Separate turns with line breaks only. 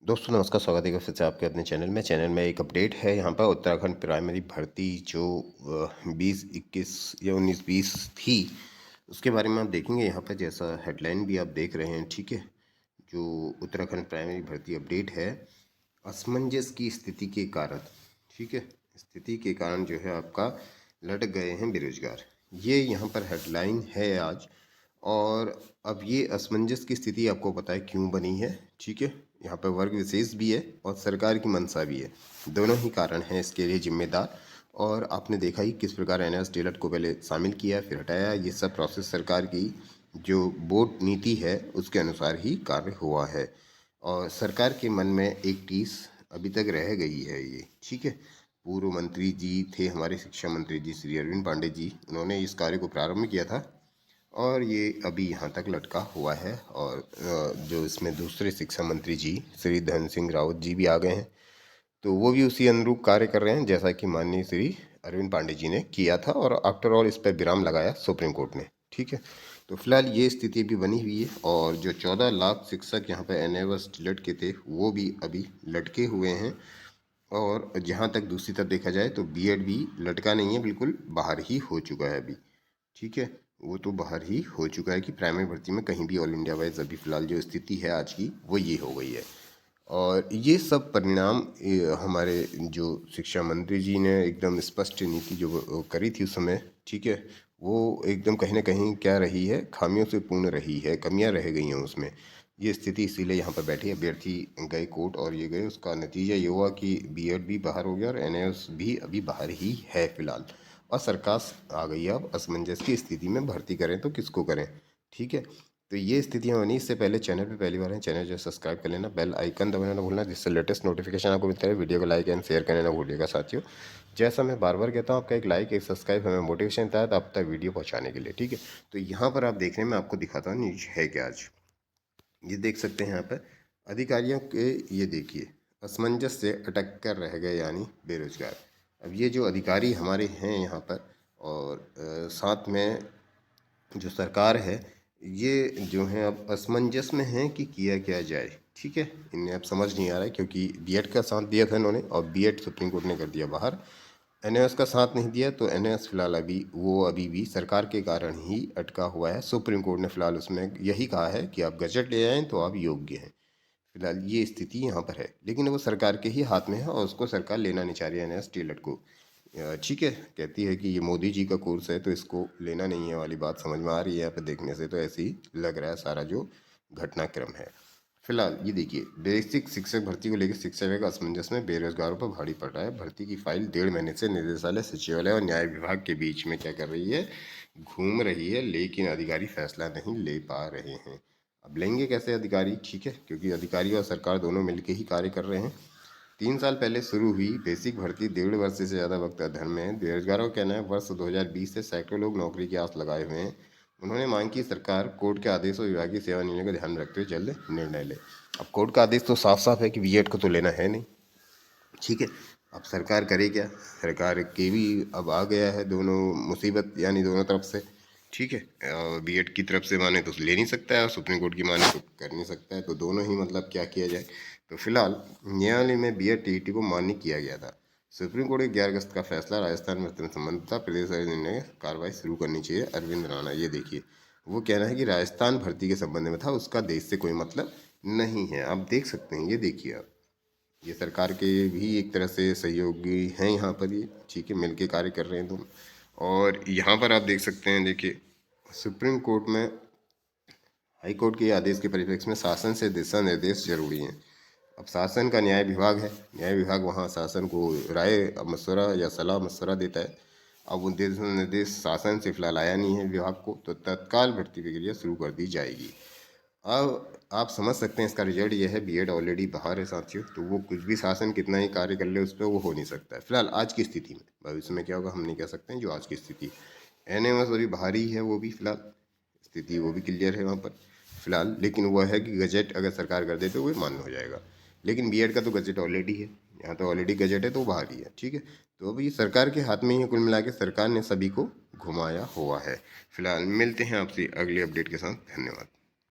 दोस्तों नमस्कार, स्वागत है फिर से आपके अपने चैनल में एक अपडेट है। यहाँ पर उत्तराखंड प्राइमरी भर्ती जो 20-21 या 19-20 थी, उसके बारे में आप देखेंगे। यहाँ पर जैसा हेडलाइन भी आप देख रहे हैं, ठीक है। जो उत्तराखंड प्राइमरी भर्ती अपडेट है, असमंजस की स्थिति के कारण, ठीक है, स्थिति के कारण जो है आपका लटक गए हैं बेरोजगार। ये यहाँ पर हेडलाइन है आज। और अब ये असमंजस की स्थिति आपको पता है क्यों बनी है, ठीक है। यहाँ पर वर्ग विशेष भी है और सरकार की मंशा भी है, दोनों ही कारण हैं इसके लिए जिम्मेदार। और आपने देखा ही किस प्रकार एनएस टेलर को पहले शामिल किया फिर हटाया। ये सब प्रोसेस सरकार की जो बोर्ड नीति है उसके अनुसार ही कार्य हुआ है। और सरकार के मन में एक टीस अभी तक रह गई है ये, ठीक है। पूर्व मंत्री जी थे हमारे शिक्षा मंत्री जी श्री अरविंद पांडे जी, उन्होंने इस कार्य को प्रारंभ किया था और ये अभी यहाँ तक लटका हुआ है। और जो इसमें दूसरे शिक्षा मंत्री जी श्री धन सिंह रावत जी भी आ गए हैं, तो वो भी उसी अनुरूप कार्य कर रहे हैं जैसा कि माननीय श्री अरविंद पांडे जी ने किया था। और आफ्टर ऑल इस पर विराम लगाया सुप्रीम कोर्ट ने, ठीक है। तो फिलहाल ये स्थिति भी बनी हुई है। और जो 14 लाख शिक्षक यहाँ पर एनएवस टिलट के थे वो भी अभी लटके हुए हैं। और जहाँ तक दूसरी तरफ देखा जाए तो बीएड भी लटका नहीं है, बिल्कुल बाहर ही हो चुका है अभी, ठीक है। वो तो बाहर ही हो चुका है कि प्राइमरी भर्ती में कहीं भी ऑल इंडिया वाइज अभी फ़िलहाल जो स्थिति है आज की वो ये हो गई है। और ये सब परिणाम हमारे जो शिक्षा मंत्री जी ने एकदम स्पष्ट नीति जो वो करी थी उस समय, ठीक है, वो एकदम कहीं ना कहीं क्या रही है, खामियों से पूर्ण रही है, कमियां रह गई हैं उसमें। ये स्थिति इसीलिए यहाँ पर बैठी है। अभ्यर्थी गए कोर्ट और ये गए, उसका नतीजा ये हुआ कि बीएड भी बाहर हो गया और एनएस भी अभी बाहर ही है फिलहाल। और सरकार आ गई है अब असमंजस की स्थिति में, भर्ती करें तो किसको करें, ठीक है। तो ये स्थितियाँ बनी। इससे पहले चैनल पे पहली बार है, चैनल जो सब्सक्राइब कर लेना, बेल आइकन दबाना ना भूलना, जिससे लेटेस्ट नोटिफिकेशन आपको मिलता है। वीडियो को लाइक एंड शेयर करना ना भूलिएगा साथियों। जैसा मैं बार बार कहता हूँ, आपका एक लाइक एक सब्सक्राइब हमें मोटिवेशन देता है तो आप तक वीडियो पहुँचाने के लिए, ठीक है। तो यहाँ पर आप देख रहे हैं, मैं आपको दिखाता हूँ न्यूज है क्या आज। ये देख सकते हैं यहाँ पर अधिकारियों के, ये देखिए, असमंजस से अटक कर रह गए यानी बेरोजगार। अब ये जो अधिकारी हमारे हैं यहाँ पर और साथ में जो सरकार है, ये जो है अब असमंजस में है कि किया क्या जाए, ठीक है। इन्हें अब समझ नहीं आ रहा है क्योंकि बीएड का साथ दिया था इन्होंने और बीएड सुप्रीम कोर्ट ने कर दिया बाहर। एनएस का साथ नहीं दिया तो एनएस फिलहाल अभी भी सरकार के कारण ही अटका हुआ है। सुप्रीम कोर्ट ने फिलहाल उसमें यही कहा है कि आप गजट ले आएँ तो आप योग्य हैं। फिलहाल ये स्थिति यहाँ पर है, लेकिन वो सरकार के ही हाथ में है और उसको सरकार लेना नहीं चाह रही है एनएस टेलर को, ठीक है। कहती है कि ये मोदी जी का कोर्स है तो इसको लेना नहीं है वाली बात समझ में आ रही है। यहाँ पे देखने से तो ऐसे ही लग रहा है सारा जो घटनाक्रम है। फिलहाल ये देखिए, बेसिक शिक्षक भर्ती को लेकर शिक्षा विभाग असमंजस में, बेरोजगारों पर भारी पड़ रहा है। भर्ती की फाइल 1.5 महीने से निदेशालय, सचिवालय और न्याय विभाग के बीच में क्या कर रही है, घूम रही है, लेकिन अधिकारी फैसला नहीं ले पा रहे हैं। अब लेंगे कैसे अधिकारी, ठीक है, क्योंकि अधिकारी और सरकार दोनों मिलकर ही कार्य कर रहे हैं। 3 साल पहले शुरू हुई बेसिक भर्ती 1.5 वर्ष से ज़्यादा वक्त अध्ययन में है। बेरोजगारों का कहना है वर्ष 2020 से सैकड़ों लोग नौकरी की आस लगाए हुए हैं। उन्होंने मांग की सरकार कोर्ट के आदेश और विभागीय सेवा नियमों का ध्यान रखते हुए जल्द निर्णय ले। अब कोर्ट का आदेश तो साफ साफ है कि बीएड को तो लेना है नहीं, ठीक है। अब सरकार करे क्या, सरकार के भी अब आ गया है दोनों मुसीबत, यानी दोनों तरफ से, ठीक है। बीएड की तरफ से माने तो ले नहीं सकता है और सुप्रीम कोर्ट की माने तो कर नहीं सकता है, तो दोनों ही मतलब क्या किया जाए। तो फिलहाल न्यायालय में बीएड टीईटी को मान्य किया गया था। सुप्रीम कोर्ट के 11 अगस्त का फैसला राजस्थान में संबंध था, प्रदेश ने कार्रवाई शुरू करनी चाहिए। अरविंद राणा, ये देखिए, वो कहना है कि राजस्थान भर्ती के संबंध में था, उसका देश से कोई मतलब नहीं है। आप देख सकते हैं, ये देखिए आप, ये सरकार के भी एक तरह से सहयोगी हैं यहाँ पर, ये ठीक है, मिलके कार्य कर रहे हैं दोनों। और यहाँ पर आप देख सकते हैं, देखिए, सुप्रीम कोर्ट में हाई कोर्ट के आदेश के परिप्रेक्ष्य में शासन से दिशा निर्देश जरूरी हैं। अब शासन का न्याय विभाग है, न्याय विभाग वहाँ शासन को राय मशवरा या सलाह मशवरा देता है। अब वो दिशा निर्देश शासन से फिलहाल आया नहीं है विभाग को, तो तत्काल भर्ती प्रक्रिया शुरू कर दी जाएगी। अब आप समझ सकते हैं इसका रिजल्ट ये है, बीएड ऑलरेडी बाहर है साथियों, तो वो कुछ भी शासन कितना ही कार्य कर ले उस पर वो हो नहीं सकता है फिलहाल आज की स्थिति में। भविष्य में क्या होगा हम नहीं कह सकते हैं, जो आज की स्थिति एनएमएस अभी बाहर ही है, वो भी फिलहाल स्थिति वो भी क्लियर है वहाँ पर फिलहाल। लेकिन वह है कि गजट अगर सरकार कर दे तो वो मान्य हो जाएगा, लेकिन बीएड का तो गजट ऑलरेडी है, यहाँ तो ऑलरेडी गजट है तो वो बाहर ही है, ठीक है। तो अभी सरकार के हाथ में ही है, कुल मिला के सरकार ने सभी को घुमाया हुआ है। फिलहाल मिलते हैं आपसे अगले अपडेट के साथ, धन्यवाद।